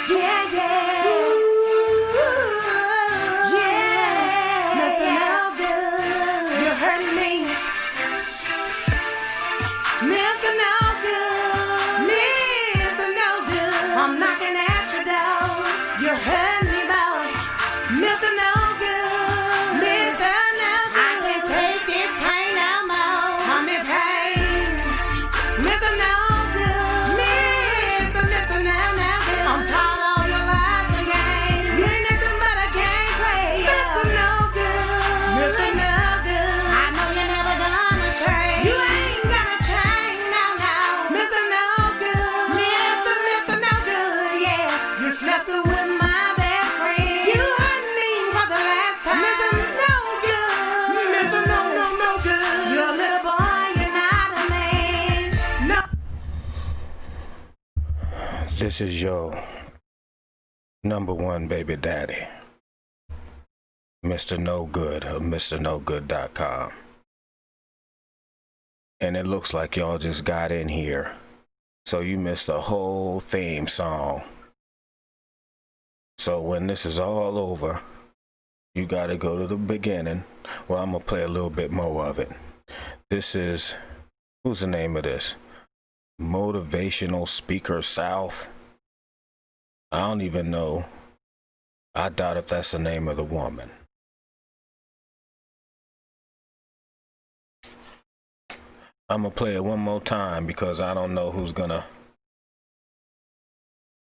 Yeah, yeah. Yeah. Mr. No Good. You hurt me. Mr. No Good. Mr. No Good. I'm knocking at your door. You hurt me, boy. Mr. No Good. Mr. No Good. I can't take this pain no more. I'm in pain. Mr. No Good. Mr. No Good. I'm tired of all your lies and games. You ain't nothing but a game player. Mr. No Good. Mr. No Good. I know you're never gonna change. You ain't gonna change, no, no. Mr. No Good. Mr. No Good, yeah. You slept with my best friend. You hurt me for the last time. Mr. No Good. Mr. No Good. You're a little boy, you're not a man. No. This is your #1 baby daddy, Mr. No Good of MrNoGood.com. And it looks like y'all just got in here, so you missed the whole theme song. So when this is all over, you gotta go to the beginning. Well, I'm gonna play a little bit more of it. This is, who's the name of this? Motivational Speaker South. I don't even know. I doubt if that's the name of the woman. I'm gonna play it one more time because I don't know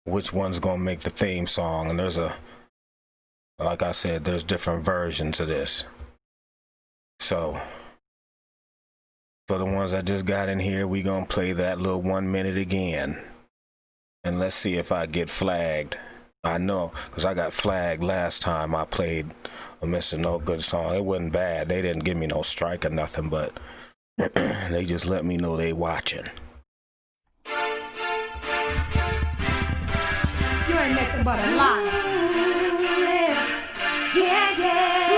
which one's gonna make the theme song. And like I said, there's different versions of this. So for the ones that just got in here, we gonna play that little 1 minute again. And let's see if I get flagged. I know, because I got flagged last time I played a Mr. No Good song. It wasn't bad. They didn't give me no strike or nothing, but they just let me know they watching. You ain't nothing but a lie. Yeah, yeah.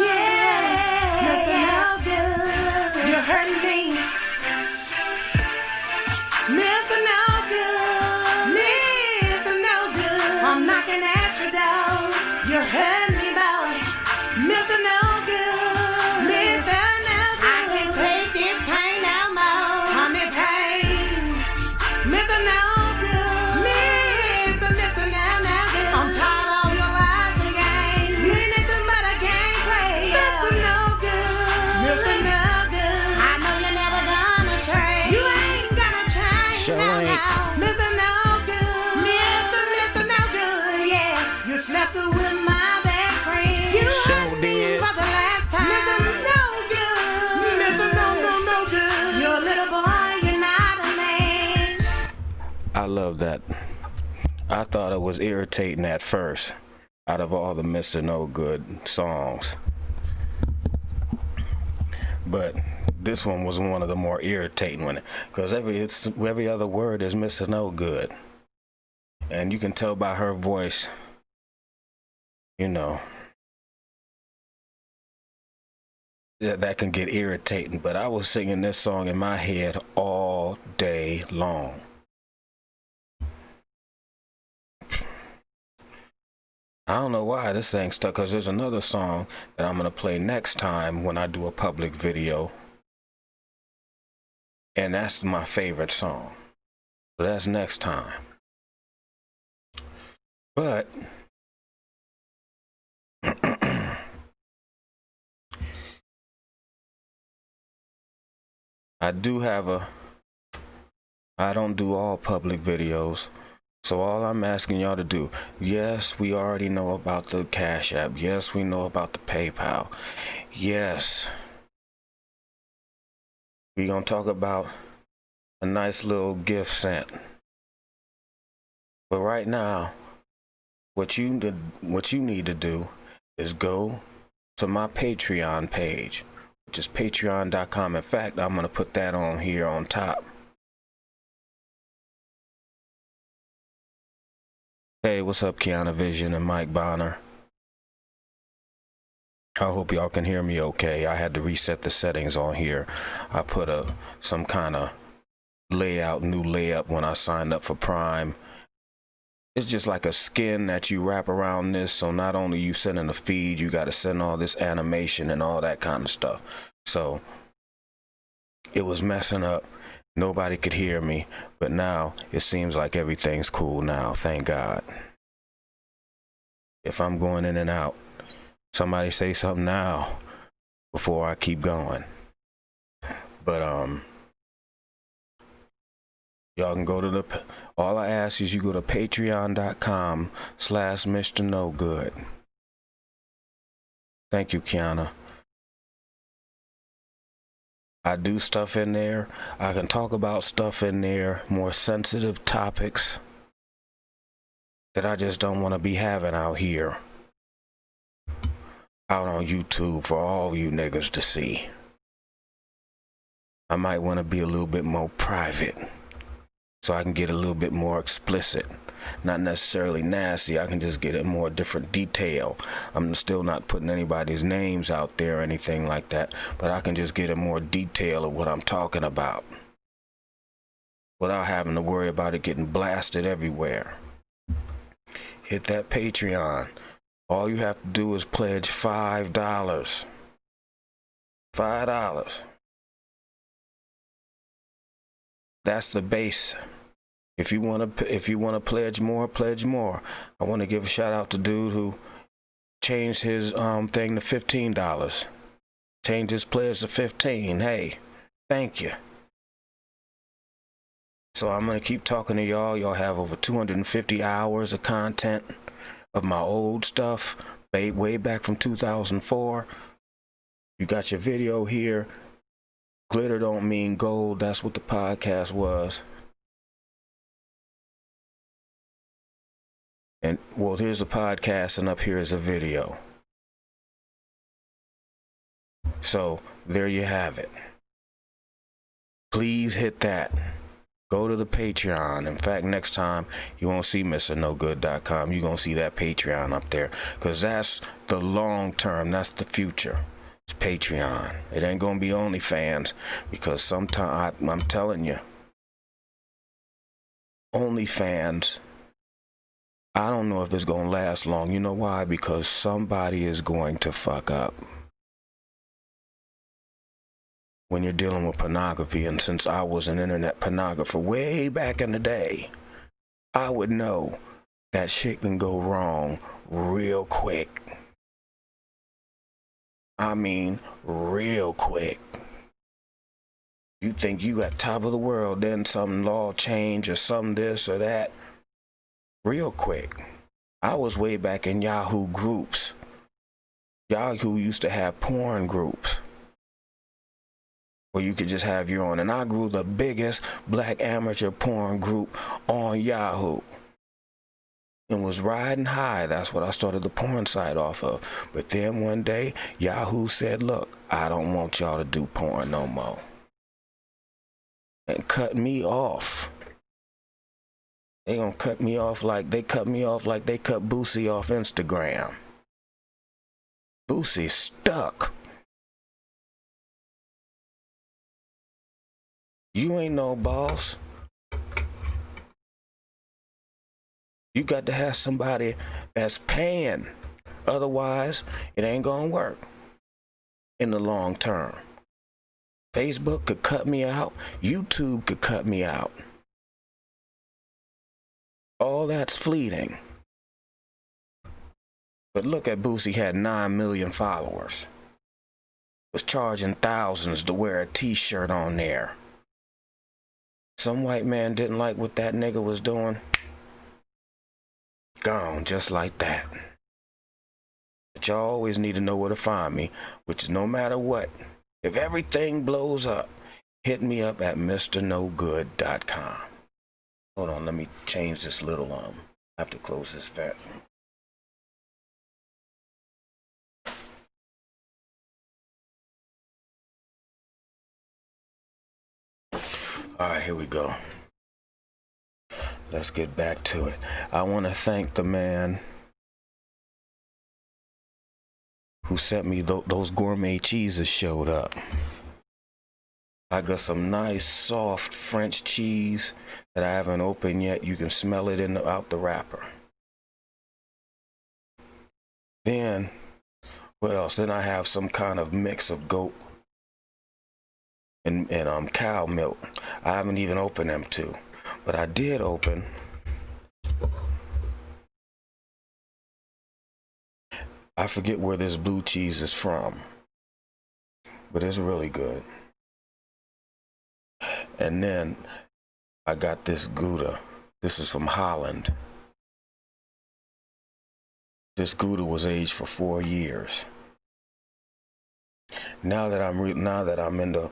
Yeah. Mr. No Good. You hurt me. Mr. No Good. Mr. No Good. I'm knocking at your door. You hurt me, boy. Mr. No Good. Mr. No Good. I can't take this pain no more. I'm in pain. Mr. No Good. Mr. No Good. I'm tired of all your lies and games. You ain't nothing but a game player. Mr. No Good. Mr. No Good. I know you're never gonna change. You ain't gonna change. Sure no, ain't. no. Mr. No Good. Mr. No Good, yeah. You slept with my best friend. You Sure hurt me did. for the last time. Mr. No Good. Mr. No Good. You're a little boy, you're not a man. I love that. I thought it was irritating at first, out of all the Mr. No Good songs. But this one was one of the more irritating ones, because every other word is Mr. No Good. And you can tell by her voice, you know, that can get irritating. But I was singing this song in my head all day long. I don't know why this thing stuck, because there's another song that I'm going to play next time when I do a public video. And that's my favorite song. So that's next time. But I don't do all public videos. So all I'm asking y'all to do, yes, we already know about the Cash App. Yes, we know about the PayPal. Yes, we're going to talk about a nice little gift sent. But right now, what you need to do is go to my Patreon page, which is patreon.com. In fact, I'm going to put that on here on top. Hey, what's up, Kiana Vision and Mike Bonner? I hope y'all can hear me okay. I had to reset the settings on here. I put some kind of new layup when I signed up for Prime. It's just like a skin that you wrap around this, so not only you sending a feed, you got to send all this animation and all that kind of stuff. So it was messing up. Nobody could hear me, but now it seems like everything's cool now, thank God. If I'm going in and out, somebody say something now before I keep going. But y'all can go to the, all I ask is you go to patreon.com/Mr. No Good. Thank you, Kiana. I do stuff in there. I can talk about stuff in there, more sensitive topics that I just don't want to be having out here, out on YouTube for all you niggas to see. I might want to be a little bit more private, so I can get a little bit more explicit. Not necessarily nasty, I can just get a more different detail. I'm still not putting anybody's names out there or anything like that, but I can just get a more detail of what I'm talking about without having to worry about it getting blasted everywhere. Hit that Patreon. All you have to do is pledge $5. $5. That's the base. If you want to pledge more, pledge more. I want to give a shout out to dude who changed his thing to $15. Changed his pledge to 15. Hey, thank you. So I'm going to keep talking to y'all. Y'all have over 250 hours of content of my old stuff, way back from 2004. You got your video here. Glitter don't mean gold. That's what the podcast was. And, well, here's the podcast, and up here is a video. So, there you have it. Please hit that. Go to the Patreon. In fact, next time, you won't see MrNoGood.com. You're going to see that Patreon up there. Because that's the long term. That's the future. It's Patreon. It ain't going to be OnlyFans. Because sometimes, I'm telling you, OnlyFans, I don't know if it's going to last long. You know why? Because somebody is going to fuck up when you're dealing with pornography. And since I was an internet pornographer way back in the day, I would know that shit can go wrong real quick. I mean, real quick. You think you got top of the world, then some law change or some this or that. Real quick. I was way back in Yahoo groups. Yahoo used to have porn groups where you could just have your own. And I grew the biggest black amateur porn group on Yahoo. And was riding high. That's what I started the porn site off of. But then one day, Yahoo said, look, I don't want y'all to do porn no more. And cut me off. They gonna cut me off like they cut Boosie off Instagram. Boosie stuck. You ain't no boss. You got to have somebody that's paying. Otherwise, it ain't gonna work in the long term. Facebook could cut me out. YouTube could cut me out. All that's fleeting. But look at Boosie, had 9 million followers. Was charging thousands to wear a t-shirt on there. Some white man didn't like what that nigga was doing. Gone just like that. But y'all always need to know where to find me, which is no matter what. If everything blows up, hit me up at MrNoGood.com. Hold on, let me change this little I have to close this vat. Alright, here we go. Let's get back to it. I want to thank the man who sent me those gourmet cheeses showed up. I got some nice soft French cheese that I haven't opened yet. You can smell it out the wrapper. Then, what else? Then I have some kind of mix of goat and cow milk. I haven't even opened them too, but I did open I forget where this blue cheese is from, but it's really good. And then I got this Gouda. This is from Holland. This Gouda was aged for 4 years. Now that I'm into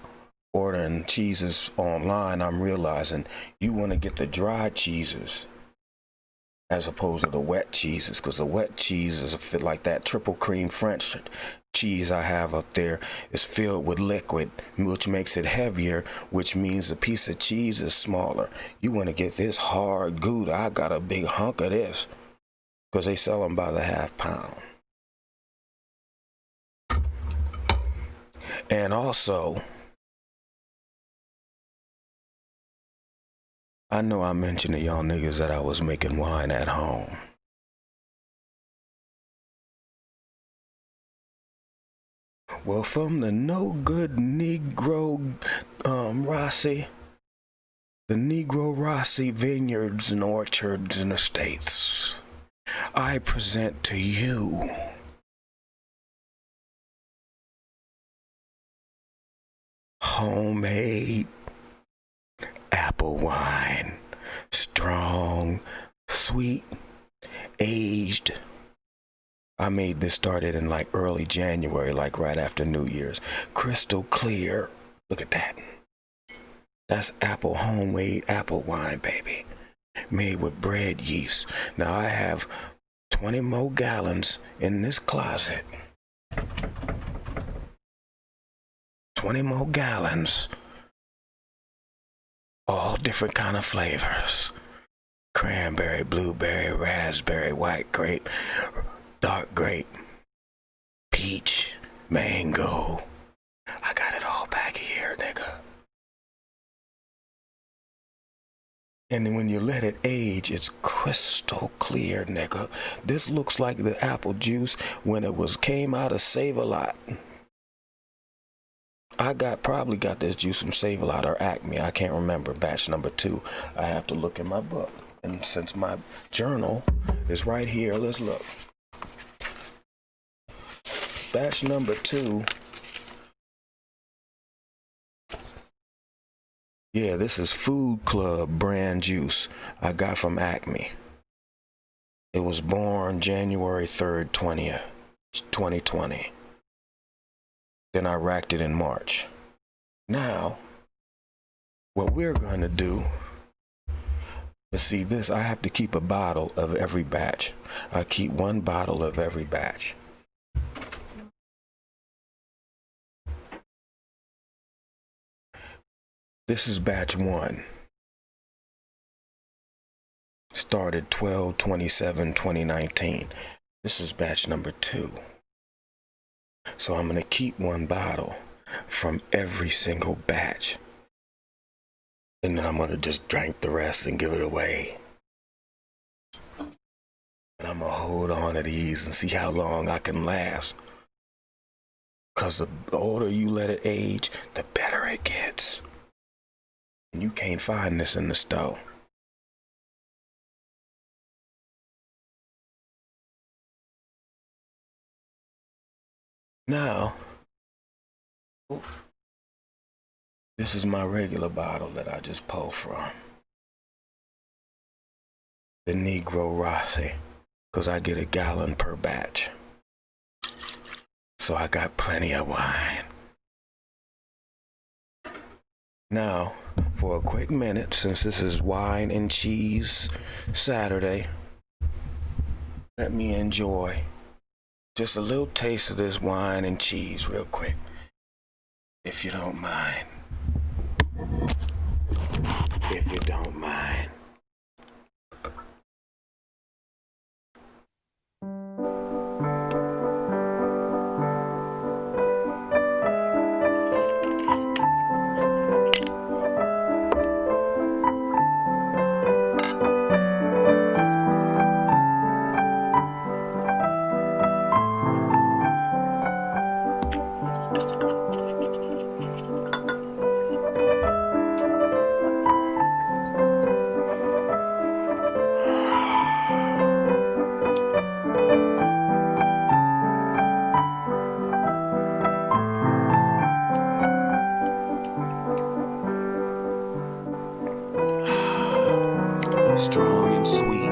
ordering cheeses online, I'm realizing you want to get the dry cheeses as opposed to the wet cheeses, because the wet cheeses fit like that triple cream French cheese I have up there is filled with liquid, which makes it heavier, which means the piece of cheese is smaller. You want to get this hard Gouda. I got a big hunk of this because they sell them by the half pound. And also, I know I mentioned to y'all niggas that I was making wine at home. Well, from the no good Negro Rossi, the Negro Rossi vineyards and orchards and estates, I present to you homemade apple wine, strong, sweet, aged. I made this started in like early January, like right after New Year's. Crystal clear. Look at that. That's homemade apple wine, baby. Made with bread yeast. Now I have 20 more gallons in this closet. 20 more gallons. All different kind of flavors. Cranberry, blueberry, raspberry, white grape, dark grape, peach, mango. I got it all back here, nigga. And then when you let it age, it's crystal clear, nigga. This looks like the apple juice when it came out of Save-A-Lot. I probably got this juice from Save-A-Lot or Acme. I can't remember. Batch number 2. I have to look in my book. And since my journal is right here, let's look. Batch number 2. Yeah, this is Food Club brand juice I got from Acme. It was born January 3rd, 2020. Then I racked it in March. Now, what we're going to do, but see this, I have to keep a bottle of every batch. I keep 1 bottle of every batch. This is batch 1. Started 12/27/2019. This is batch number 2. So I'm going to keep 1 bottle from every single batch. And then I'm going to just drink the rest and give it away. And I'm going to hold on to these and see how long I can last. Because the older you let it age, the better it gets. And you can't find this in the store. Now, this is my regular bottle that I just pulled from. The Negro Rossi, because I get 1 gallon per batch. So I got plenty of wine. Now, for a quick minute, since this is Wine and Cheese Saturday, let me enjoy just a little taste of this wine and cheese real quick, if you don't mind. If you don't mind. strong and sweet.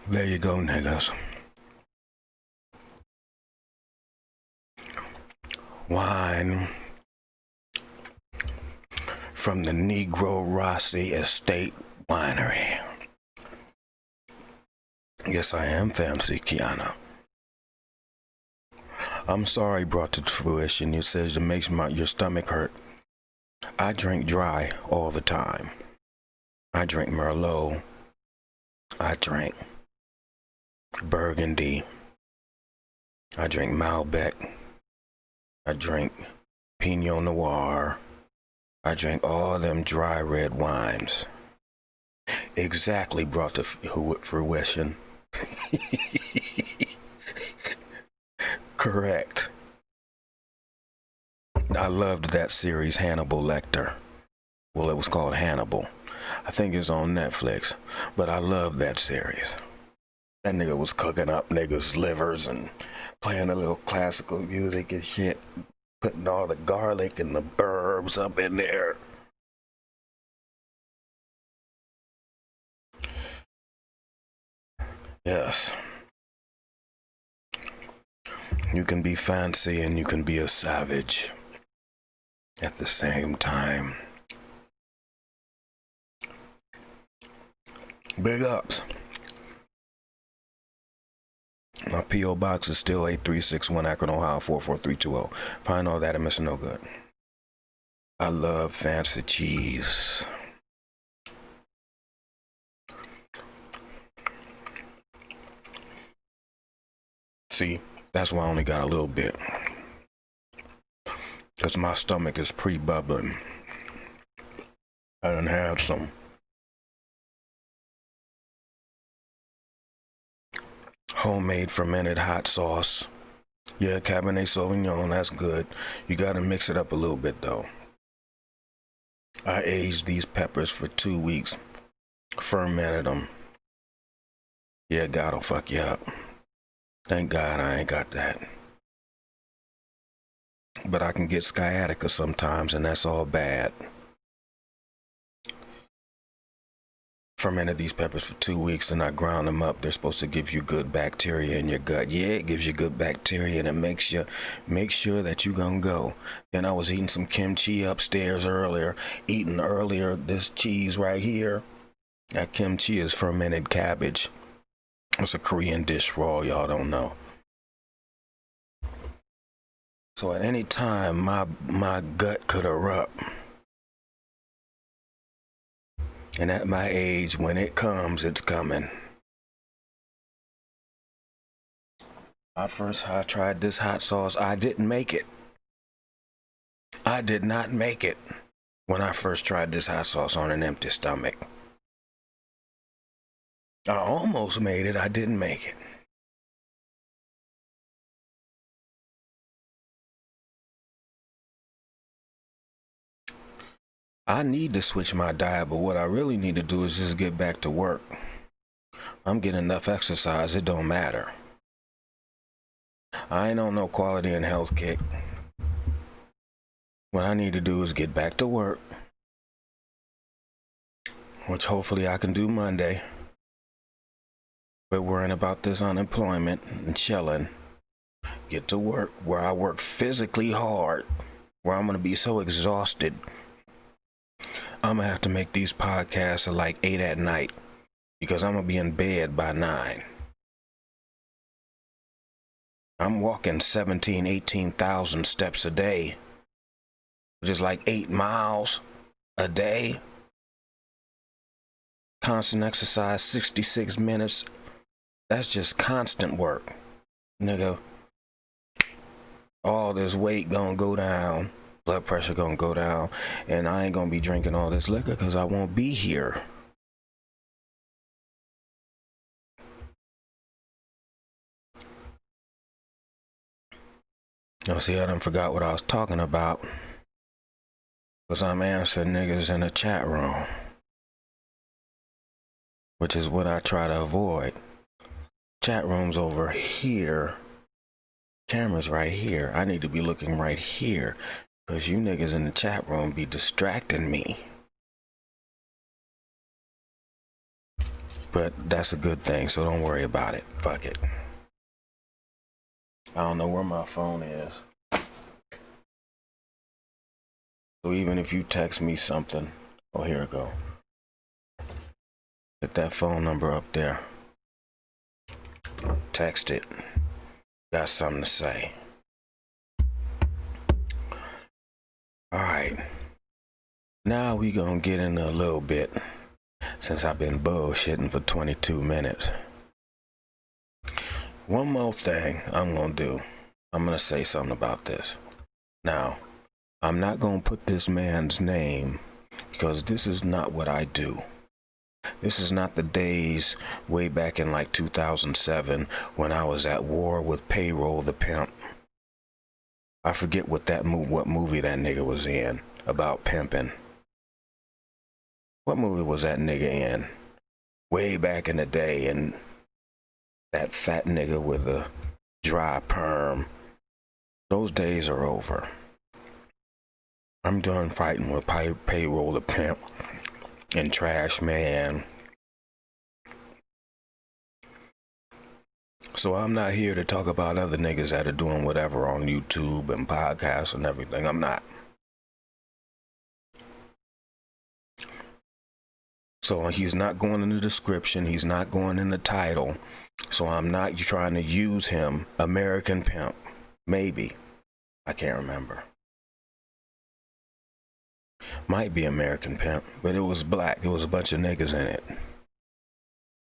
There you go, niggas. Wine from the Negro Rossi Estate Winery. Yes, I am Fancy Kiana. I'm sorry brought to fruition. It says it makes your stomach hurt. I drink dry all the time. I drink Merlot. I drink Burgundy. I drink Malbec. I drink Pinot Noir. I drink all them dry red wines. Exactly brought to fruition. Correct. I loved that series, Hannibal Lecter. Well, it was called Hannibal. I think it's on Netflix, but I loved that series. That nigga was cooking up niggas' livers and playing a little classical music and shit, putting all the garlic and the herbs up in there. Yes. You can be fancy and you can be a savage at the same time. Big ups. My P.O. Box is still 8361 Akron, Ohio 44320. Find all that and Mr. No Good. I love fancy cheese. See, that's why I only got a little bit. Because my stomach is pre-bubbling. I done had some homemade fermented hot sauce. Yeah, Cabernet Sauvignon, that's good. You gotta mix it up a little bit though. I aged these peppers for 2 weeks. Fermented them. Yeah, God'll fuck you up. Thank God I ain't got that. But I can get sciatica sometimes, and that's all bad. Fermented these peppers for 2 weeks, and I ground them up. They're supposed to give you good bacteria in your gut. Yeah, it gives you good bacteria, and it makes sure that you gonna go. Then I was eating some kimchi upstairs earlier. This cheese right here. That kimchi is fermented cabbage. It's a Korean dish for all y'all don't know. So at any time, my gut could erupt. And at my age, when it comes, it's coming. I tried this hot sauce. I didn't make it. I did not make it when I first tried this hot sauce on an empty stomach. I almost made it. I didn't make it. I need to switch my diet, but what I really need to do is just get back to work. I'm getting enough exercise, it don't matter. I ain't on no quality and health kick. What I need to do is get back to work which hopefully I can do Monday. But worrying about this unemployment and chilling. Get to work where I work physically hard, where I'm going to be so exhausted. I'm going to have to make these podcasts at like 8 at night because I'm going to be in bed by 9. I'm walking 18,000 steps a day, which is like 8 miles a day. Constant exercise, 66 minutes. That's just constant work, nigga. All this weight gonna go down, blood pressure gonna go down, and I ain't gonna be drinking all this liquor because I won't be here. You see, I done forgot what I was talking about because I'm answering niggas in the chat room, which is what I try to avoid. Chat room's over here. Camera's right here. I need to be looking right here because you niggas in the chat room be distracting me. But that's a good thing, so don't worry about it. Fuck it. I don't know where my phone is. So even if you text me something, oh, here it go. Get that phone number up there. Text it. Got something to say. Alright. Now we gonna get into a little bit, since I've been bullshitting for 22 minutes. One more thing I'm gonna do. I'm gonna say something about this. Now, I'm not gonna put this man's name because this is not what I do. This is not the days way back in like 2007 when I was at war with Payroll the Pimp. I forget what movie that nigga was in about pimping. What movie was that nigga in? Way back in the day, and that fat nigga with the dry perm. Those days are over. I'm done fighting with Payroll the Pimp and Trash Man. So I'm not here to talk about other niggas that are doing whatever on YouTube and podcasts and everything. I'm not. So he's not going in the description. He's not going in the title. So I'm not trying to use him. American Pimp. Maybe. I can't remember. Might be American Pimp, but it was black. It was a bunch of niggas in it.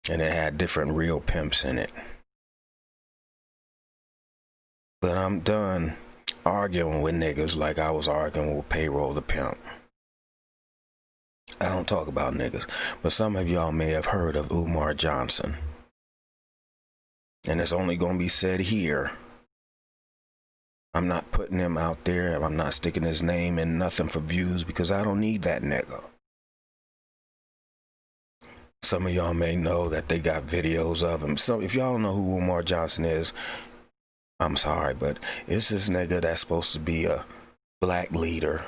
And it had different real pimps in it. But I'm done arguing with niggas like I was arguing with Payroll the Pimp. I don't talk about niggas, but some of y'all may have heard of Umar Johnson. And it's only gonna be said here. I'm not putting him out there. I'm not sticking his name in nothing for views because I don't need that nigga. Some of y'all may know that they got videos of him. So if y'all don't know who Umar Johnson is, I'm sorry, but it's this nigga that's supposed to be a black leader.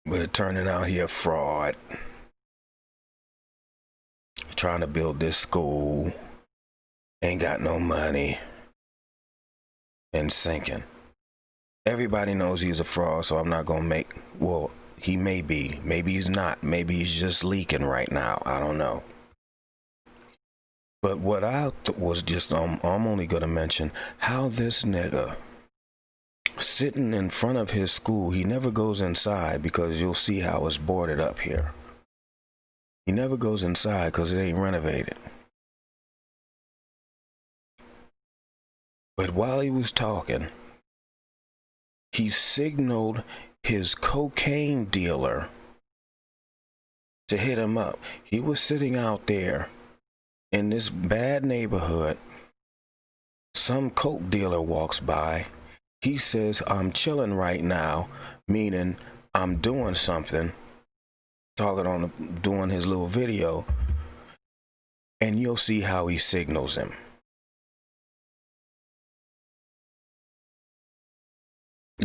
But it turning out he a fraud. Trying to build this school. Ain't got no money. And sinking. Everybody knows he's a fraud, so I'm not gonna make, well, he may be. Maybe he's not. Maybe he's just leaking right now. I don't know. But what I was just, I'm only gonna mention how this nigga sitting in front of his school, he never goes inside because you'll see how it's boarded up here. He never goes inside because it ain't renovated. But while he was talking, he signaled his cocaine dealer to hit him up. He was sitting out there in this bad neighborhood. Some coke dealer walks by. He says, I'm chilling right now, meaning I'm doing something, doing his little video, and you'll see how he signals him.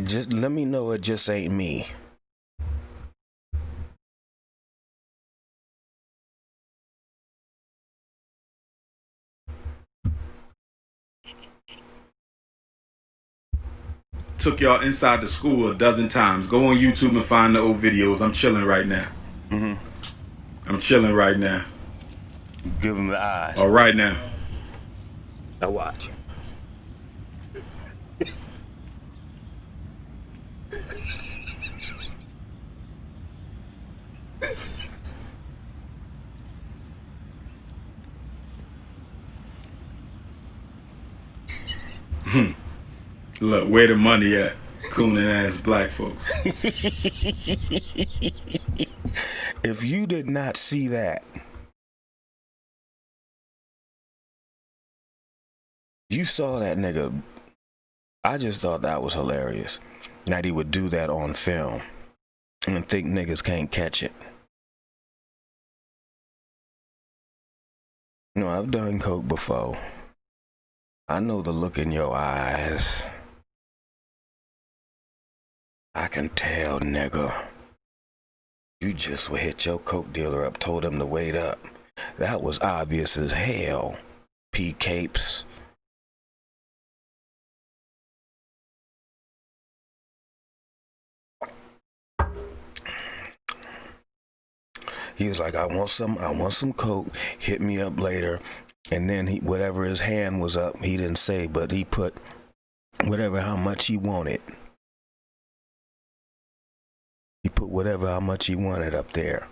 Just let me know it just ain't me. Took y'all inside the school a dozen times. Go on YouTube and find the old videos. I'm chilling right now. I'm chilling right now. Give him the eyes. All right now. Now watch. Look, where the money at? Cooling ass black folks. If you did not see that, you saw that nigga. I just thought that was hilarious. That he would do that on film and think niggas can't catch it. You know, I've done coke before. I know the look in your eyes. I can tell, nigga. You just hit your coke dealer up, told him to wait up. That was obvious as hell, P. Capes. He was like, I want some coke, hit me up later. And then he, whatever his hand was up, he didn't say, but he put whatever how much he wanted. He put whatever how much he wanted up there.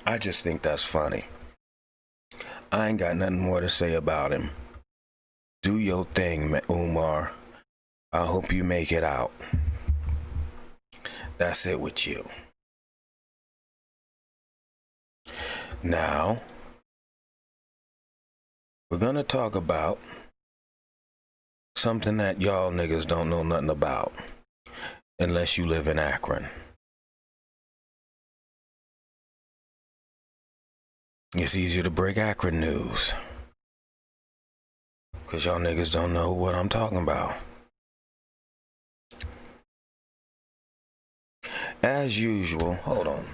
I just think that's funny. I ain't got nothing more to say about him. Do your thing, Umar. I hope you make it out. That's it with you. Now, we're gonna talk about something that y'all niggas don't know nothing about, unless you live in Akron. It's easier to break Akron news, because y'all niggas don't know what I'm talking about. As usual, hold on.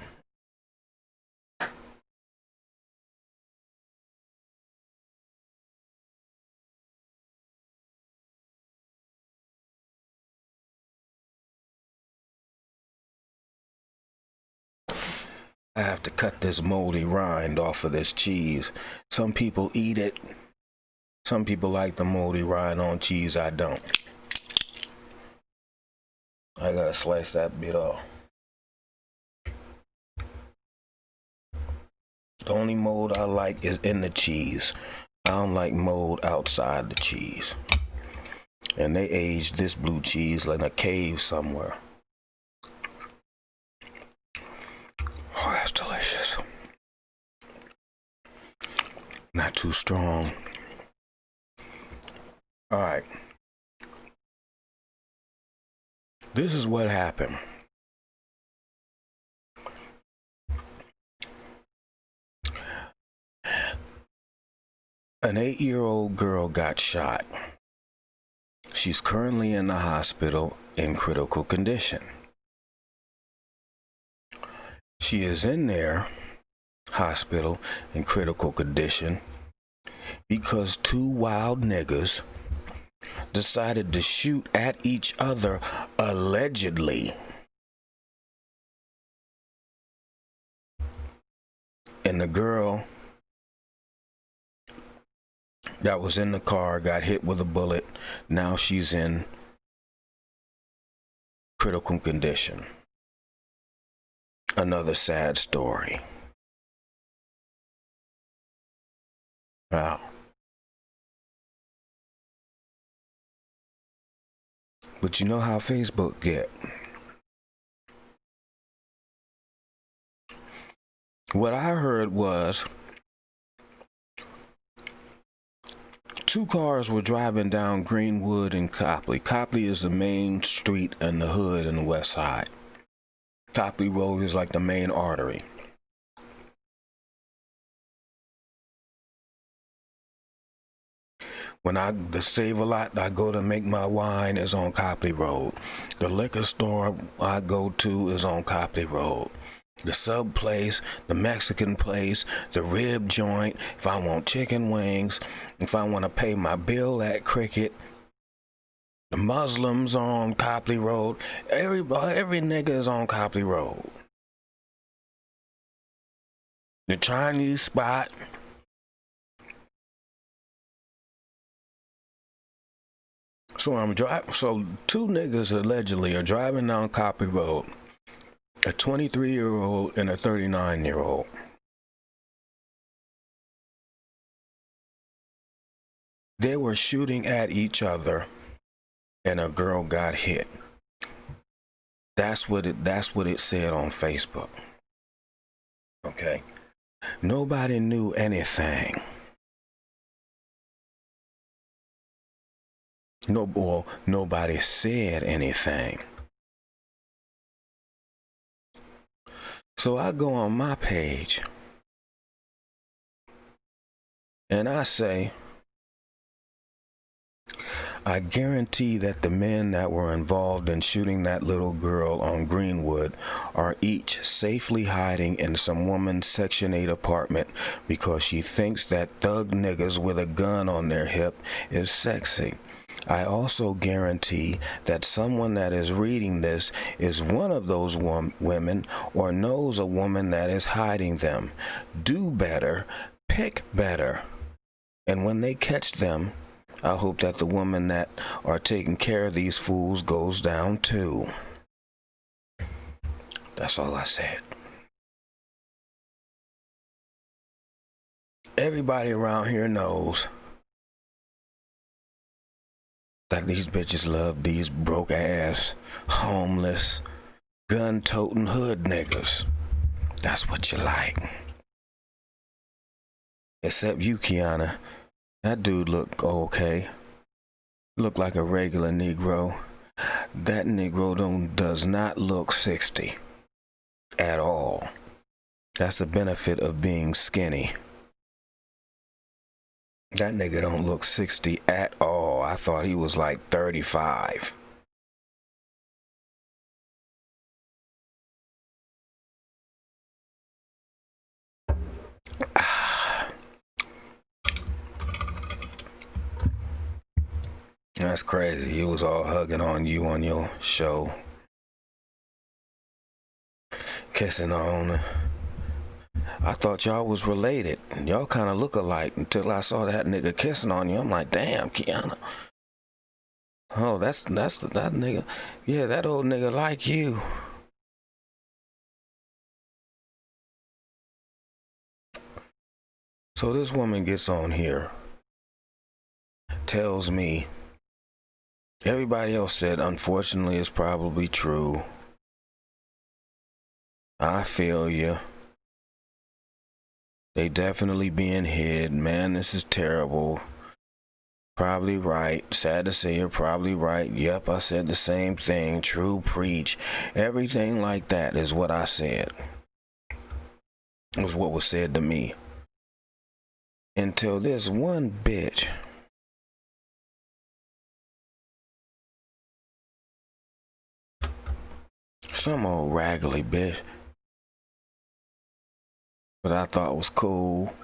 I have to cut this moldy rind off of this cheese. Some people eat it. Some people like the moldy rind on cheese. I don't. I gotta slice that bit off. The only mold I like is in the cheese. I don't like mold outside the cheese. And they aged this blue cheese like in a cave somewhere. Oh, that's delicious. Not too strong. All right. This is what happened. An 8-year-old girl got shot. She's currently in the hospital in critical condition. She is in their hospital in critical condition because two wild niggas decided to shoot at each other, allegedly. And the girl that was in the car got hit with a bullet. Now she's in critical condition. Another sad story. Wow. But you know how Facebook get. What I heard was two cars were driving down Greenwood and Copley. Copley is the main street in the hood in the west side. Copley Road is like the main artery. When the Save-A-Lot I go to make my wine is on Copley Road. The liquor store I go to is on Copley Road. the sub place, the Mexican place, the rib joint, if I want chicken wings, if I want to pay my bill at Cricket, the Muslims on Copley Road, every nigga is on Copley Road. The Chinese spot. So two niggas allegedly are driving down Copley Road, a 23-year-old and a 39-year-old. They were shooting at each other, and a girl got hit. That's what it said on Facebook. Okay. Nobody knew anything. Nobody said anything. So I go on my page and I say, I guarantee that the men that were involved in shooting that little girl on Greenwood are each safely hiding in some woman's Section 8 apartment because she thinks that thug niggas with a gun on their hip is sexy. I also guarantee that someone that is reading this is one of those women or knows a woman that is hiding them. Do better, pick better. And when they catch them, I hope that the women that are taking care of these fools goes down too. That's all I said. Everybody around here knows that these bitches love these broke ass, homeless, gun-toting hood niggas. That's what you like. Except you, Kiana. That dude look okay. Look like a regular Negro. That Negro does not look 60 at all. That's the benefit of being skinny. That nigga don't look 60 at all. I thought he was like 35. That's crazy. He was all hugging on you on your show. Kissing on her. I thought y'all was related. Y'all kind of look alike until I saw that nigga kissing on you. I'm like, damn, Kiana. Oh, that nigga. Yeah, that old nigga like you. So this woman gets on here, tells me, everybody else said, unfortunately, it's probably true. I feel you. They definitely being hid. Man, this is terrible. Probably right. Sad to say you're probably right. Yep, I said the same thing. True preach. Everything like that is what I said. It was what was said to me. Until this one bitch some old raggedy bitch that I thought was cool.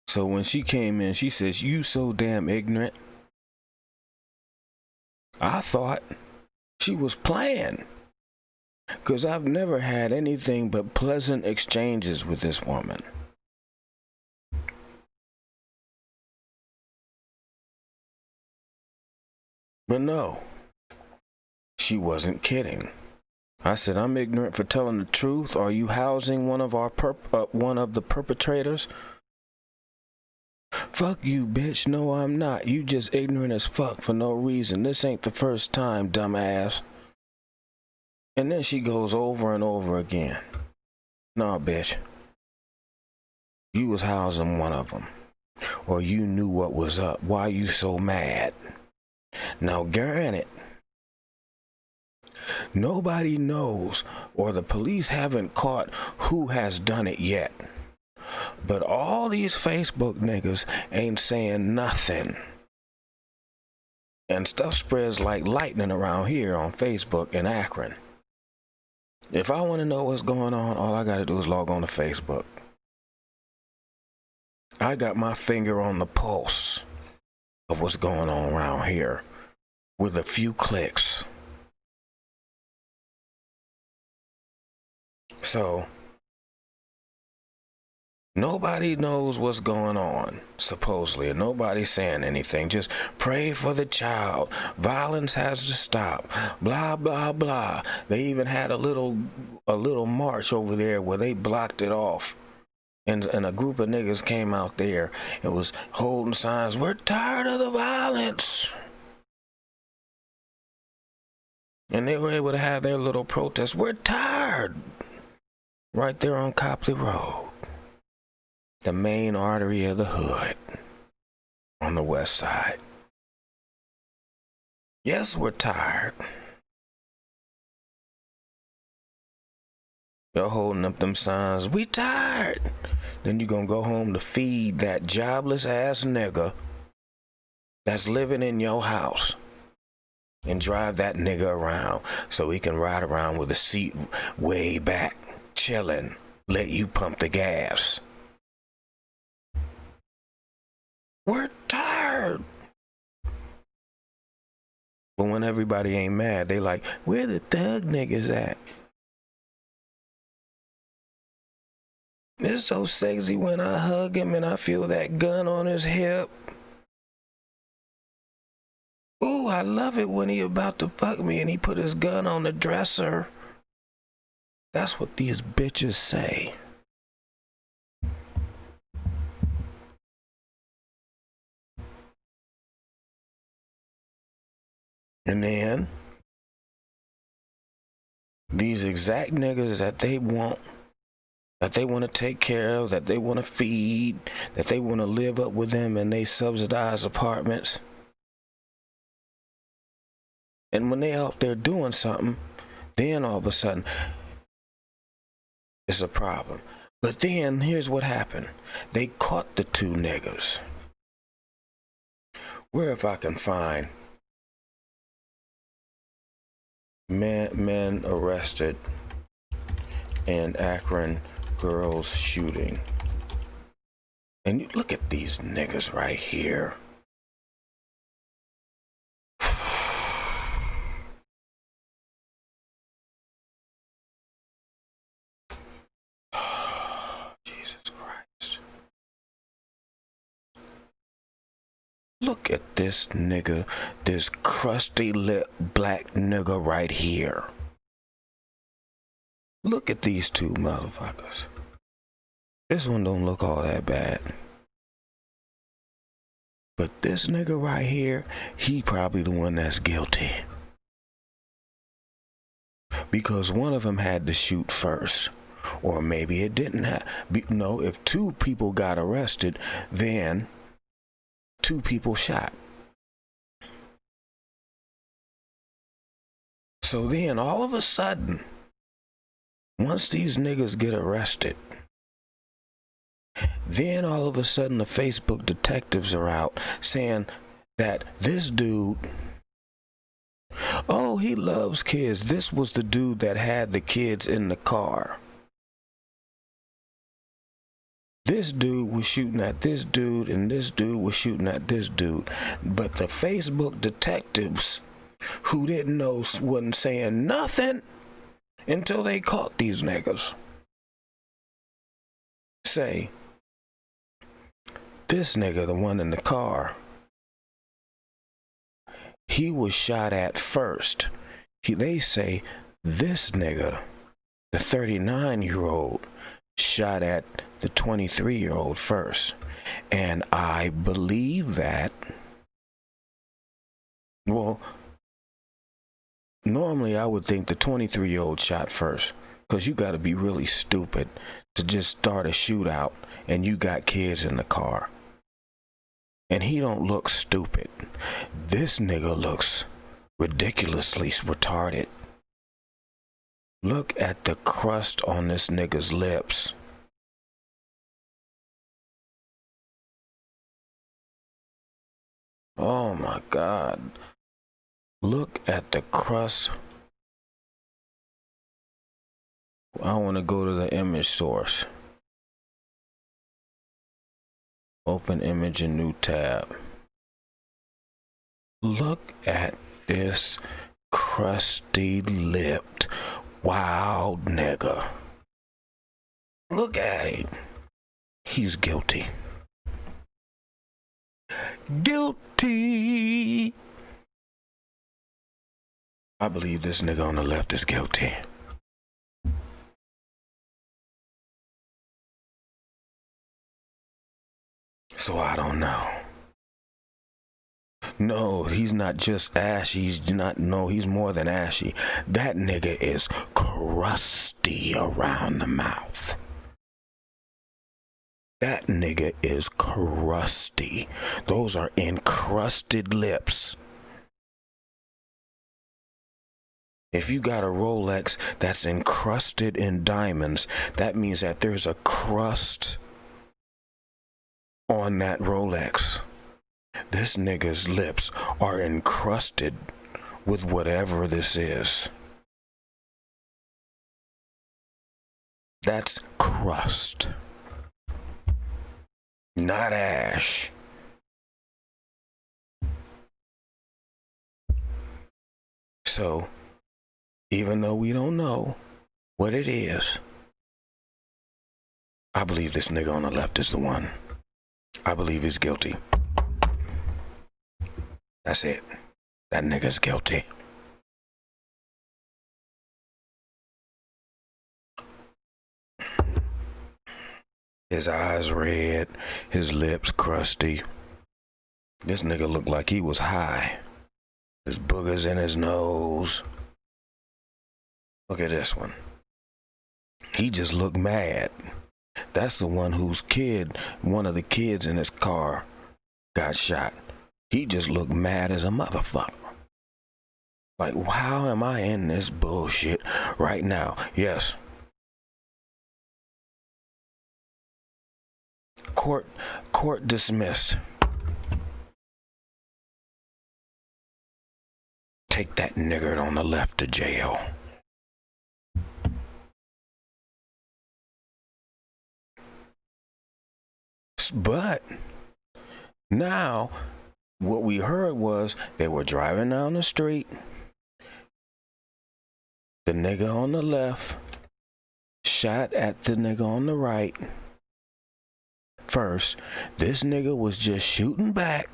So when she came in, she says, "You so damn ignorant." I thought she was playing, 'cause I've never had anything but pleasant exchanges with this woman. But no, she wasn't kidding. I said, "I'm ignorant for telling the truth. Are you housing one of the perpetrators?" "Fuck you, bitch. No, I'm not. You just ignorant as fuck for no reason. This ain't the first time, dumbass." And then she goes over and over again. "No, bitch. You was housing one of them. Or you knew what was up. Why you so mad?" Now, granted, nobody knows, or the police haven't caught who has done it yet. But all these Facebook niggas ain't saying nothing. And stuff spreads like lightning around here on Facebook in Akron. If I want to know what's going on, all I got to do is log on to Facebook. I got my finger on the pulse of what's going on around here with a few clicks. So, nobody knows what's going on, supposedly, and nobody's saying anything. Just pray for the child. Violence has to stop. Blah, blah, blah. They even had a little march over there where they blocked it off. And a group of niggas came out there and was holding signs, "We're tired of the violence." And they were able to have their little protest. "We're tired." Right there on Copley Road. The main artery of the hood. On the west side. Yes, we're tired. You're holding up them signs, "We tired." Then you gonna go home to feed that jobless ass nigga that's living in your house and drive that nigga around so he can ride around with a seat way back, chilling, let you pump the gas. We're tired. But when everybody ain't mad, they like, "Where the thug niggas at?" It's so sexy when I hug him and I feel that gun on his hip. Ooh, I love it when he about to fuck me and he put his gun on the dresser. That's what these bitches say. And then, these exact niggas that they want to take care of, that they want to feed, that they want to live up with them in they subsidized apartments. And when they out there doing something, then all of a sudden, it's a problem. But then, here's what happened. They caught the two niggas. Where if I can find men arrested in Akron girls shooting. And you look at these niggas right here. Jesus Christ. Look at this nigga, this crusty lip black nigga right here. Look at these two motherfuckers. This one don't look all that bad. But this nigga right here, he probably the one that's guilty. Because one of them had to shoot first. Or maybe it didn't have. No, if two people got arrested, then two people shot. So then all of a sudden, once these niggas get arrested, then all of a sudden the Facebook detectives are out saying that this dude, oh, he loves kids. This was the dude that had the kids in the car. This dude was shooting at this dude, and this dude was shooting at this dude. But the Facebook detectives who didn't know wasn't saying nothing until they caught these niggas. Say, this nigga, the one in the car, he was shot at first. They say this nigga, the 39-year-old, shot at the 23-year-old first. And I believe that, well, normally I would think the 23-year-old shot first, because you got to be really stupid to just start a shootout and you got kids in the car. And he don't look stupid. This nigga looks ridiculously retarded. Look at the crust on this nigga's lips. Oh my God. Look at the crust I want to go to the image source. Open image in new tab. Look at this crusty lipped wild nigga. Look at him. He's guilty. Guilty. I believe this nigga on the left is guilty. So I don't know. No, he's not just ashy. He's more than ashy. That nigga is crusty around the mouth. That nigga is crusty. Those are encrusted lips. If you got a Rolex that's encrusted in diamonds, that means that there's a crust on that Rolex. This nigga's lips are encrusted with whatever this is. That's crust, not ash. So, even though we don't know what it is, I believe this nigga on the left is the one. I believe he's guilty. That's it. That nigga's guilty. His eyes red, his lips crusty. This nigga looked like he was high. His boogers in his nose. Look at this one. He just looked mad. That's the one whose one of the kids in his car got shot. He just looked mad as a motherfucker. Like, how am I in this bullshit right now? Yes. Court dismissed. Take that nigger on the left to jail. But now what we heard was they were driving down the street. The nigga on the left shot at the nigga on the right. First, this nigga was just shooting back.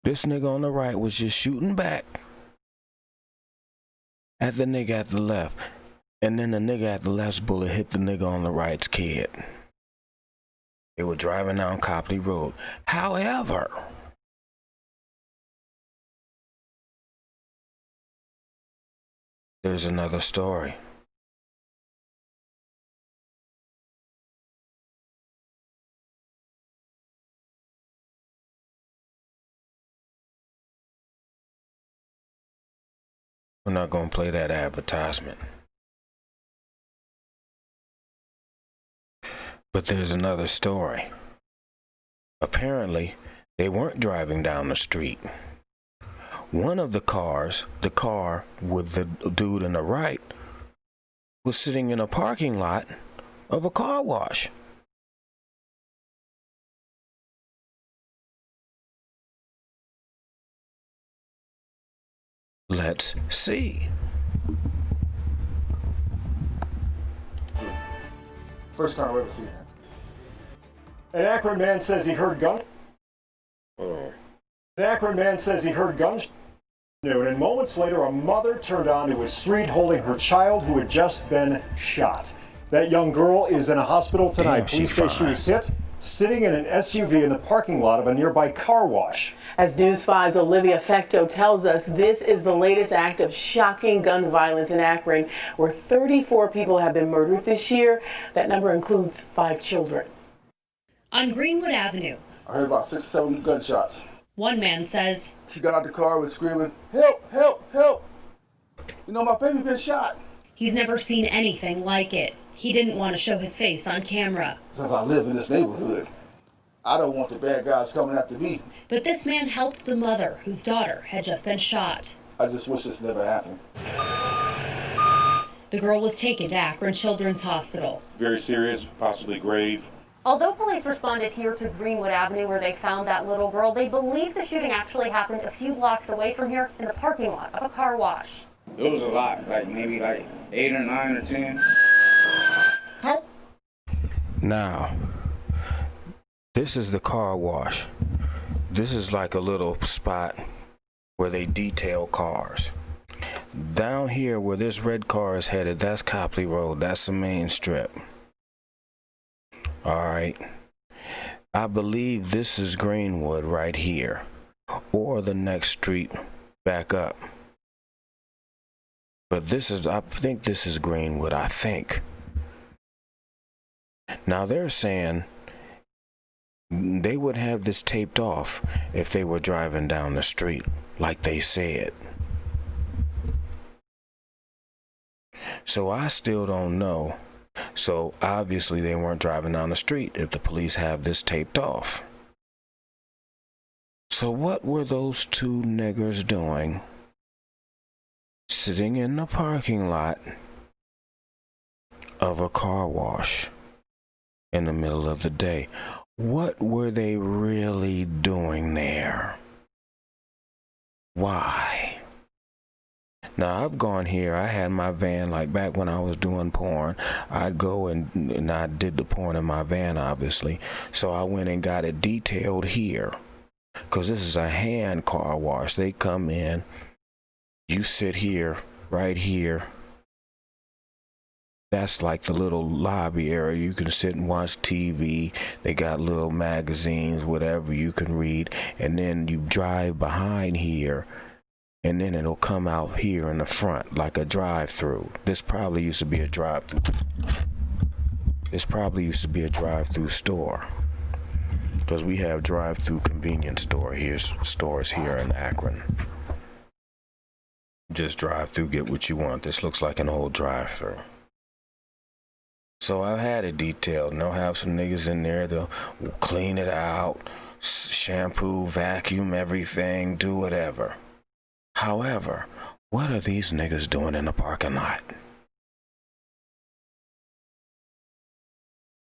This nigga on the right was just shooting back at the nigga at the left. And then the nigga at the left's bullet hit the nigga on the right's kid. They were driving down Copley Road. However, there's another story. We're not going to play that advertisement. But there's another story. Apparently, they weren't driving down the street. One of the cars, the car with the dude in the right, was sitting in a parking lot of a car wash. Let's see. First time I've ever seen that. An Akron man says he heard guns. An Akron man says he heard guns. And moments later, a mother turned onto a street holding her child who had just been shot. That young girl is in a hospital tonight. Damn, Police say she was hit sitting in an SUV in the parking lot of a nearby car wash. As News 5's Olivia Fecto tells us, this is the latest act of shocking gun violence in Akron, where 34 people have been murdered this year. That number includes 5 children. On Greenwood Avenue, I heard about 6 or 7 gunshots. one man says, She got out the car with screaming, "Help, help, help. You know, my baby been shot." he's never seen anything like it. He didn't want to show his face on camera. Since I live in this neighborhood, I don't want the bad guys coming after me. But this man helped the mother whose daughter had just been shot. I just wish this never happened. The girl was taken to Akron Children's Hospital. Very serious, possibly grave. Although police responded here to Greenwood Avenue where they found that little girl, they believe the shooting actually happened a few blocks away from here in the parking lot of a car wash. It was a lot, maybe 8 or 9 or 10. Now, this is the car wash. This is like a little spot where they detail cars. Down here where this red car is headed, that's Copley Road. That's the main strip. All right. I believe this is Greenwood right here, or the next street back up. But I think this is Greenwood, I think. Now they're saying they would have this taped off if they were driving down the street, like they said. So I still don't know. So obviously they weren't driving down the street if the police have this taped off. So what were those two niggers doing sitting in the parking lot of a car wash in the middle of the day? What were they really doing there? Why? Now, I've gone here. I had my van, like back when I was doing porn. I'd go and I did the porn in my van, obviously. So I went and got it detailed here. Because this is a hand car wash. They come in. You sit here, right here. That's like the little lobby area. You can sit and watch TV. They got little magazines, whatever you can read. And then you drive behind here. And then it'll come out here in the front like a drive-through. This probably used to be a drive-through. This probably used to be a drive-through store. Because we have drive-through convenience stores here in Akron. Just drive through, get what you want. This looks like an old drive-through. So I've had it detailed, and they'll have some niggas in there. They'll clean it out, shampoo, vacuum everything, do whatever. However, what are these niggas doing in the parking lot?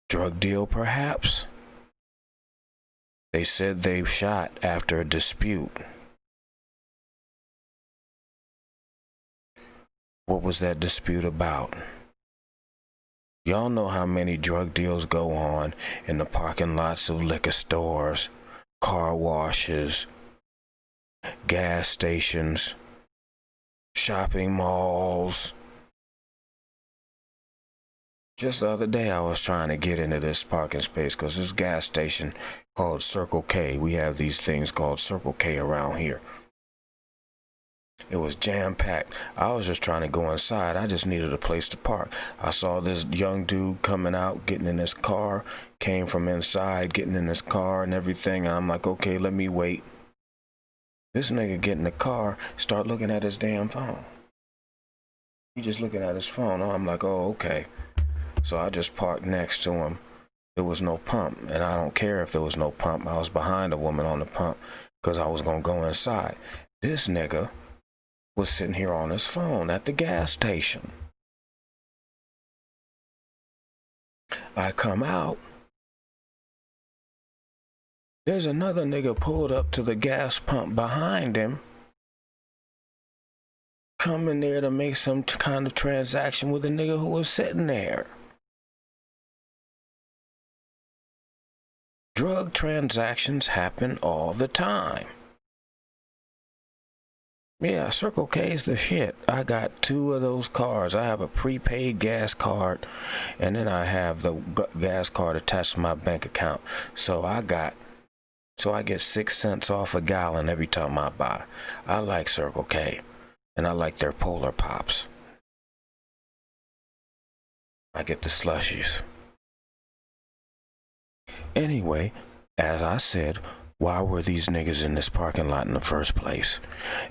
Drug deal, perhaps? They said they shot after a dispute. What was that dispute about? Y'all know how many drug deals go on in the parking lots of liquor stores, car washes, gas stations, shopping malls. Just the other day I was trying to get into this parking space because this gas station called Circle K. We have these things called Circle K around here. It was jam-packed. I was just trying to go inside. I just needed a place to park. I saw this young dude coming out, getting in his car, came from inside, getting in his car and everything. And I'm like, okay, let me wait. This nigga get in the car, start looking at his damn phone. He just looking at his phone. I'm like, oh, okay. So I just parked next to him. There was no pump, and I don't care if there was no pump. I was behind a woman on the pump because I was going to go inside. This nigga was sitting here on his phone at the gas station. I come out. There's another nigga pulled up to the gas pump behind him, coming there to make some kind of transaction with the nigga who was sitting there. Drug transactions happen all the time. Yeah, Circle K is the shit. I got 2 of those cards. I have a prepaid gas card, and then I have the gas card attached to my bank account. So I get 6 cents off a gallon every time I buy. I like Circle K, and I like their Polar Pops. I get the slushies. Anyway, as I said, why were these niggas in this parking lot in the first place?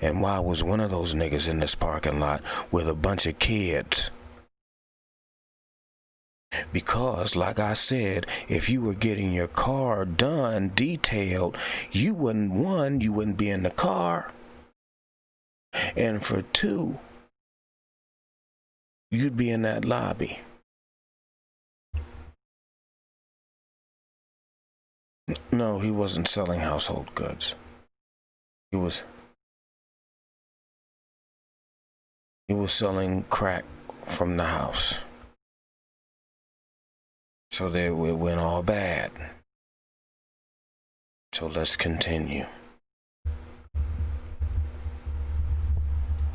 And why was one of those niggas in this parking lot with a bunch of kids? Because, like I said, if you were getting your car done, detailed, you wouldn't be in the car. And for 2, you'd be in that lobby. No, he wasn't selling household goods. He was selling crack from the house. So it went all bad. So let's continue.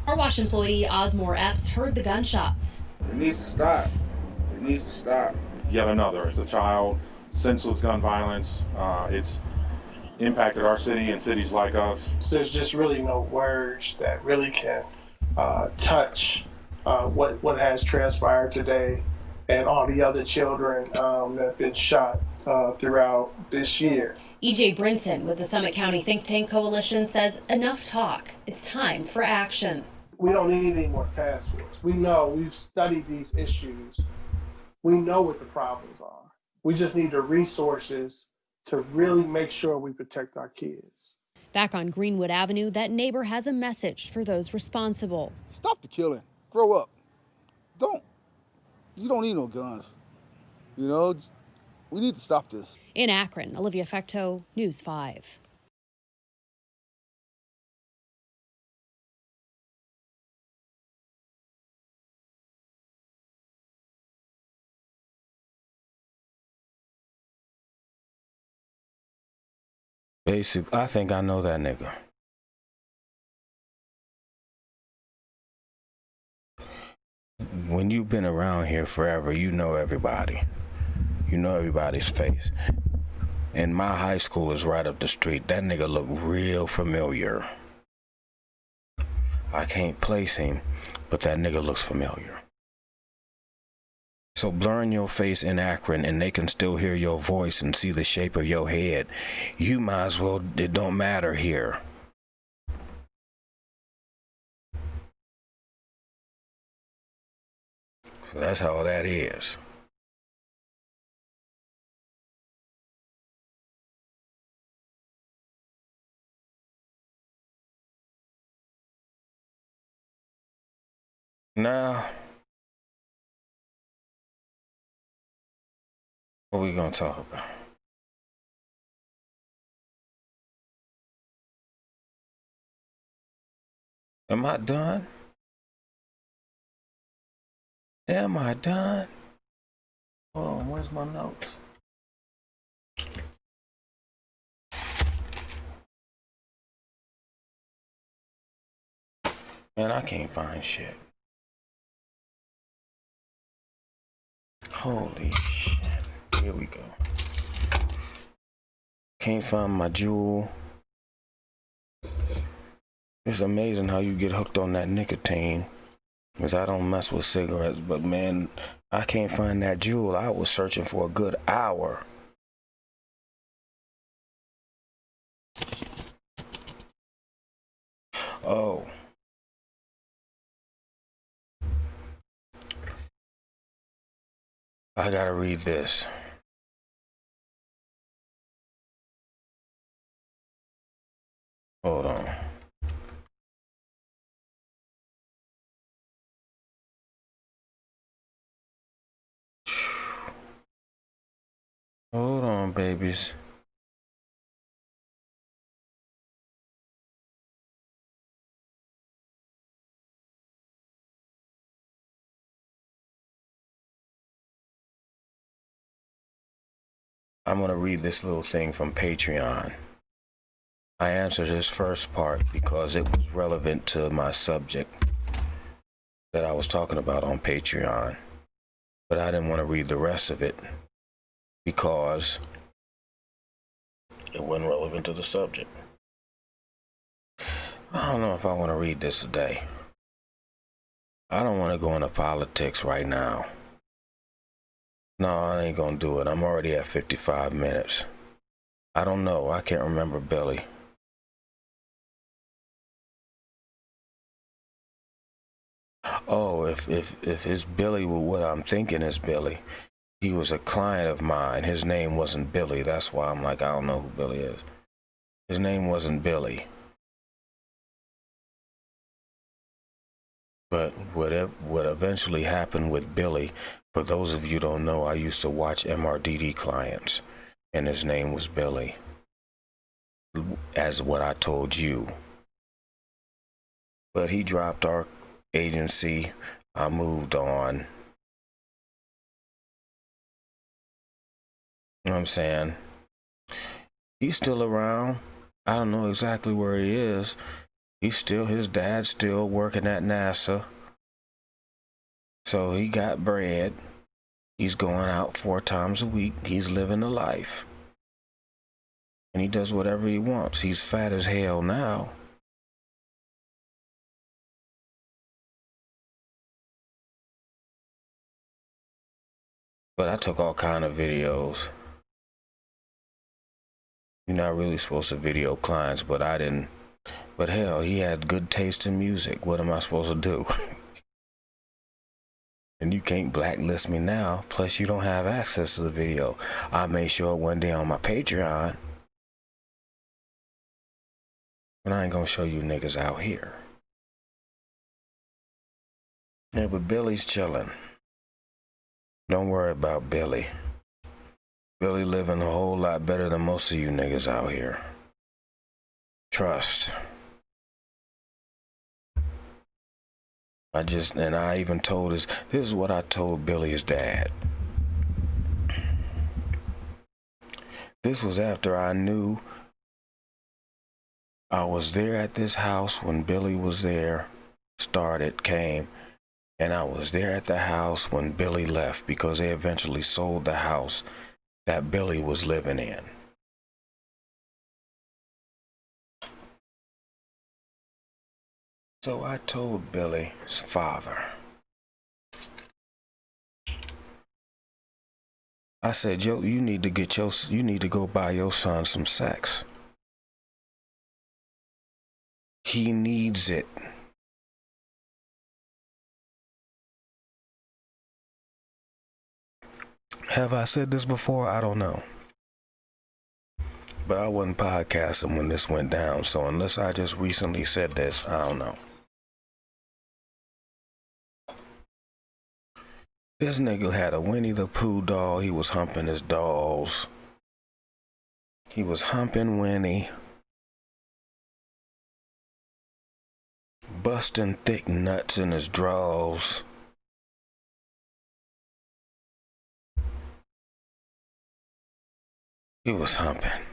Car wash employee Osmore Epps heard the gunshots. It needs to stop. It needs to stop. Yet another. As a child, senseless gun violence. It's impacted our city and cities like us. There's just really no words that really can touch what has transpired today and all the other children that have been shot throughout this year. E.J. Brinson with the Summit County Think Tank Coalition says enough talk. It's time for action. We don't need any more task force. We know, we've studied these issues. We know what the problems are. We just need the resources to really make sure we protect our kids. Back on Greenwood Avenue, that neighbor has a message for those responsible. Stop the killing. Grow up. You don't need no guns. You know, we need to stop this. In Akron, Olivia Fecto, News 5. Basically, I think I know that nigga. When you've been around here forever, you know everybody. You know everybody's face. And my high school is right up the street. That nigga look real familiar. I can't place him, but that nigga looks familiar. So blurring your face in Akron and they can still hear your voice and see the shape of your head, you might as well, it don't matter here. So that's how that is. Now, what we gonna talk about? Am I done? Am I done? Hold on, where's my notes? Man, I can't find shit. Holy shit. Here we go. Can't find my jewel. It's amazing how you get hooked on that nicotine. Because I don't mess with cigarettes, but man, I can't find that jewel. I was searching for a good hour. Oh. I gotta read this. Hold on. Hold on, babies. I'm going to read this little thing from Patreon. I answered this first part because it was relevant to my subject that I was talking about on Patreon. But I didn't want to read the rest of it because it wasn't relevant to the subject. I don't know if I want to read this today. I don't want to go into politics right now. No, I ain't gonna do it. I'm already at 55 minutes. I don't know. I can't remember Billy. Oh, if it's Billy, what I'm thinking is Billy. He was a client of mine. His name wasn't Billy. That's why I'm like, I don't know who Billy is. His name wasn't Billy. But what eventually happened with Billy, for those of you who don't know, I used to watch MRDD clients, and his name was Billy, as what I told you. But he dropped our agency. I moved on. You know what I'm saying? He's still around. I don't know exactly where he is. His dad's still working at NASA. So he got bread. He's going out 4 times a week. He's living a life. And he does whatever he wants. He's fat as hell now. But I took all kind of videos. You're not really supposed to video clients, but I didn't. But hell, he had good taste in music. What am I supposed to do? And you can't blacklist me now. Plus, you don't have access to the video. I made sure one day on my Patreon. But I ain't gonna show you niggas out here. Yeah, but Billy's chilling. Don't worry about Billy. Billy living a whole lot better than most of you niggas out here. Trust. I even told this is what I told Billy's dad. This was after I knew I was there at this house when Billy was there, came, and I was there at the house when Billy left because they eventually sold the house that Billy was living in. So I told Billy's father, I said, "Yo, you need to go buy your son some sex. He needs it." Have I said this before? I don't know. But I wasn't podcasting when this went down, so unless I just recently said this, I don't know. This nigga had a Winnie the Pooh doll. He was humping his dolls. He was humping Winnie. Busting thick nuts in his drawers. He was humping.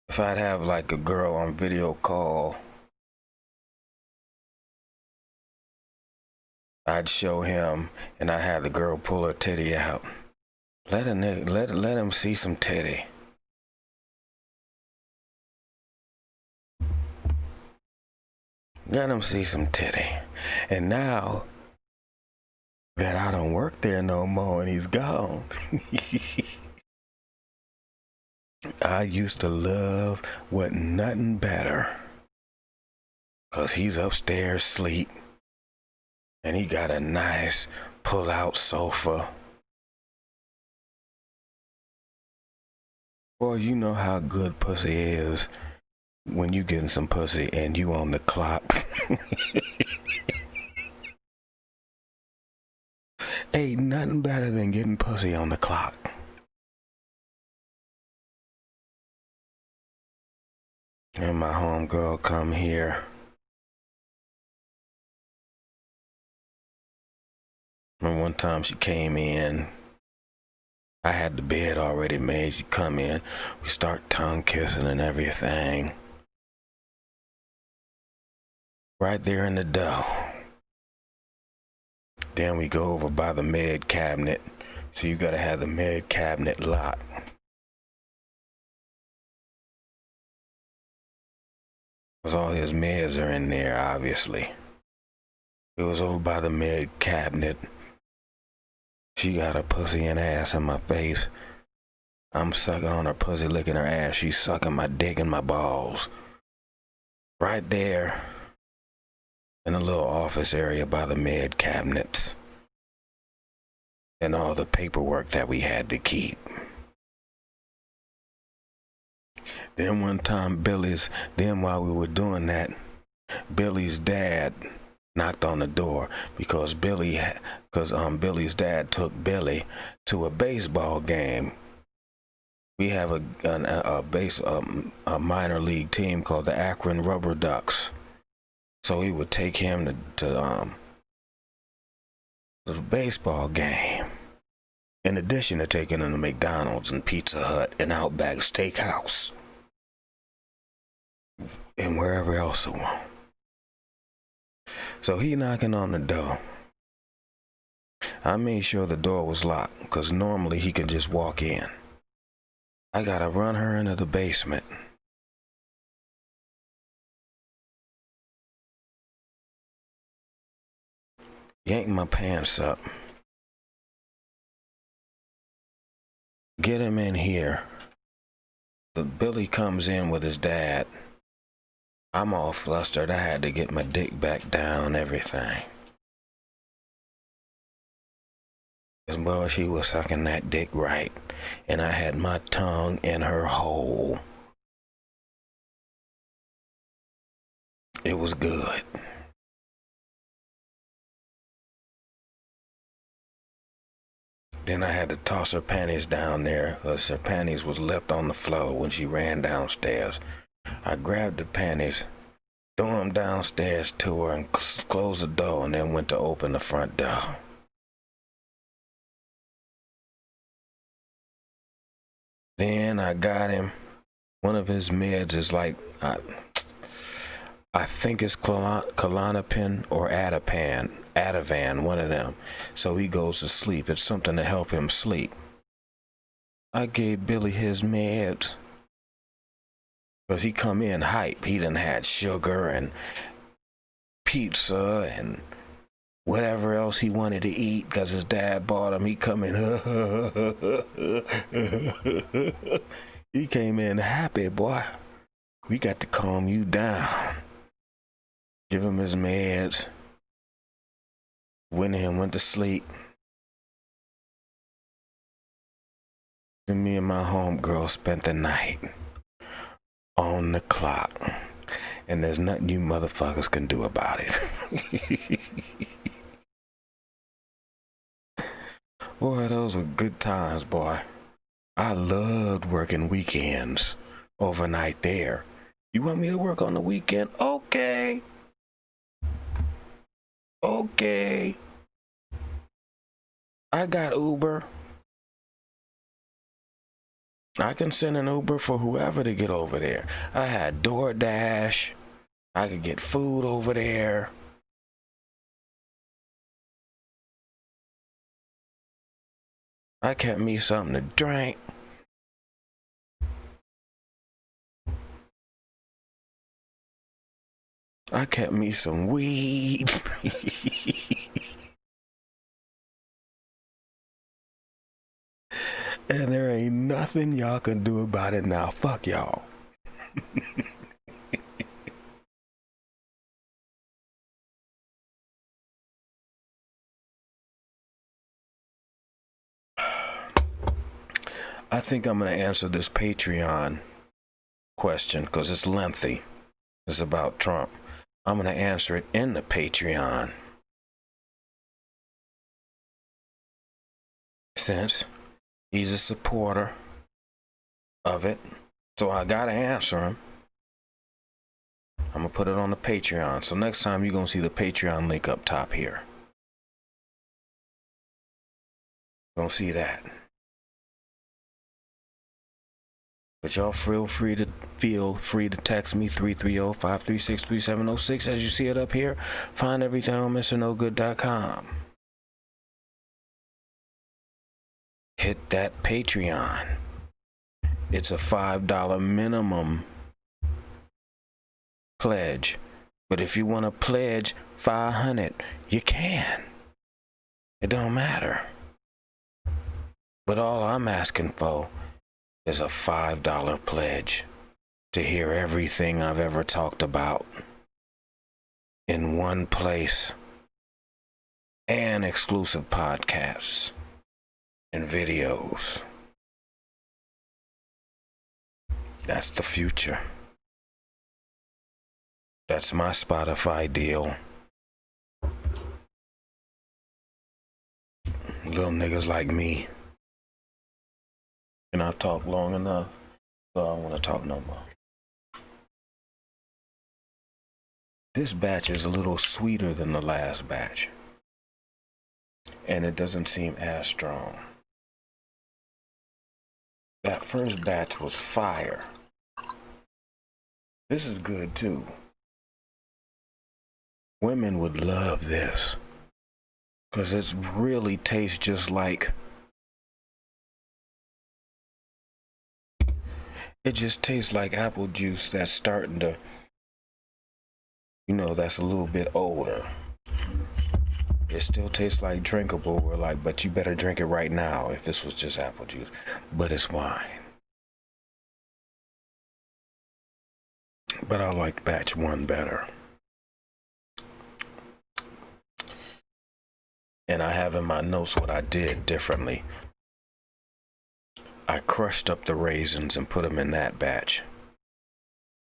If I'd have like a girl on video call, I'd show him and I'd have the girl pull her titty out. Let him see some titty. Let him see some titty. And now that I don't work there no more and he's gone, I used to love what nothing better. 'Cause he's upstairs asleep. And he got a nice pull-out sofa. Boy, you know how good pussy is when you getting some pussy and you on the clock. Ain't nothing better than getting pussy on the clock. And my homegirl come here. Remember one time she came in. I had the bed already made. She come in. We start tongue kissing and everything. Right there in the door. Then we go over by the med cabinet. So you gotta have the med cabinet locked. Cause all his meds are in there, obviously. It was over by the med cabinet. She got her pussy and ass in my face. I'm sucking on her pussy, licking her ass. She's sucking my dick and my balls. Right there in a little office area by the med cabinets. And all the paperwork that we had to keep. Then one time while we were doing that, Billy's dad knocked on the door because Billy's dad took Billy to a baseball game. We have a minor league team called the Akron Rubber Ducks. So he would take him to the baseball game, in addition to taking him to McDonald's and Pizza Hut and Outback Steakhouse and wherever else he went. So he knocking on the door. I made sure the door was locked because normally he can just walk in. I gotta run her into the basement. Yank my pants up. Get him in here. Billy comes in with his dad. I'm all flustered. I had to get my dick back down, everything. As well, she was sucking that dick right, and I had my tongue in her hole. It was good. Then I had to toss her panties down there because her panties was left on the floor when she ran downstairs. I grabbed the panties, threw them downstairs to her and closed the door and then went to open the front door. Then I got him. One of his meds is like, I think it's Klonopin or Ativan, one of them. So he goes to sleep. It's something to help him sleep. I gave Billy his meds because he come in hype. He done had sugar and pizza and whatever else he wanted to eat because his dad bought him. He come in. He came in happy, boy. We got to calm you down. Give him his meds. Went to sleep. Then me and my homegirl spent the night on the clock. And there's nothing you motherfuckers can do about it. Boy, those were good times, boy. I loved working weekends overnight there. You want me to work on the weekend? Okay. Okay. I got Uber. I can send an Uber for whoever to get over there. I had DoorDash. I could get food over there. I kept me something to drink. I kept me some weed. And there ain't nothing y'all can do about it now. Fuck y'all. I think I'm going to answer this Patreon question because it's lengthy. It's about Trump. I'm going to answer it in the Patreon. Since he's a supporter of it, so I got to answer him. I'm going to put it on the Patreon. So next time you're going to see the Patreon link up top here. You're going to see that. But y'all feel free to text me 330-536-3706 as you see it up here. Find everything on MrNoGood.com. Hit that Patreon. It's a $5 minimum pledge. But if you want to pledge $500, you can. It don't matter. But all I'm asking for is a $5 pledge to hear everything I've ever talked about in one place, and exclusive podcasts and videos. That's the future. That's my Spotify deal. Little niggas like me. And I've talked long enough, so I don't want to talk no more. This batch is a little sweeter than the last batch. And it doesn't seem as strong. That first batch was fire. This is good too. Women would love this. Because it really tastes just like... It just tastes like apple juice that's starting to... You know, that's a little bit older. It still tastes like drinkable. We're like, but you better drink it right now if this was just apple juice. But it's wine. But I like batch 1 better. And I have in my notes what I did differently. I crushed up the raisins and put them in that batch.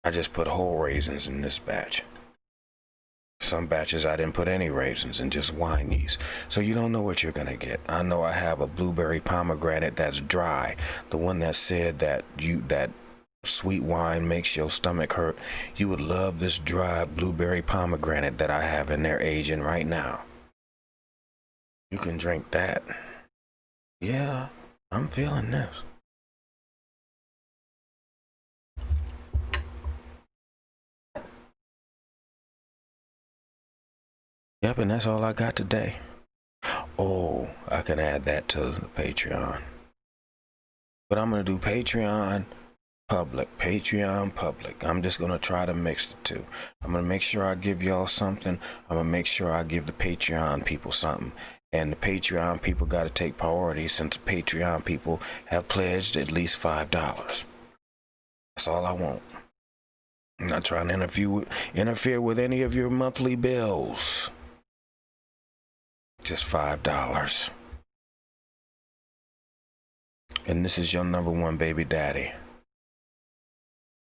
I just put whole raisins in this batch. Some batches I didn't put any raisins and just wine yeast. So you don't know what you're gonna get. I know I have a blueberry pomegranate that's dry. The one that said that that sweet wine makes your stomach hurt. You would love this dry blueberry pomegranate that I have in there aging right now. You can drink that. Yeah, I'm feeling this. Yep, and that's all I got today. Oh, I can add that to the Patreon. But I'm going to do Patreon public. Patreon public. I'm just going to try to mix the two. I'm going to make sure I give y'all something. I'm going to make sure I give the Patreon people something. And the Patreon people got to take priority since the Patreon people have pledged at least $5. That's all I want. I'm not trying to interfere with any of your monthly bills. Just $5. And this is your #1 baby daddy.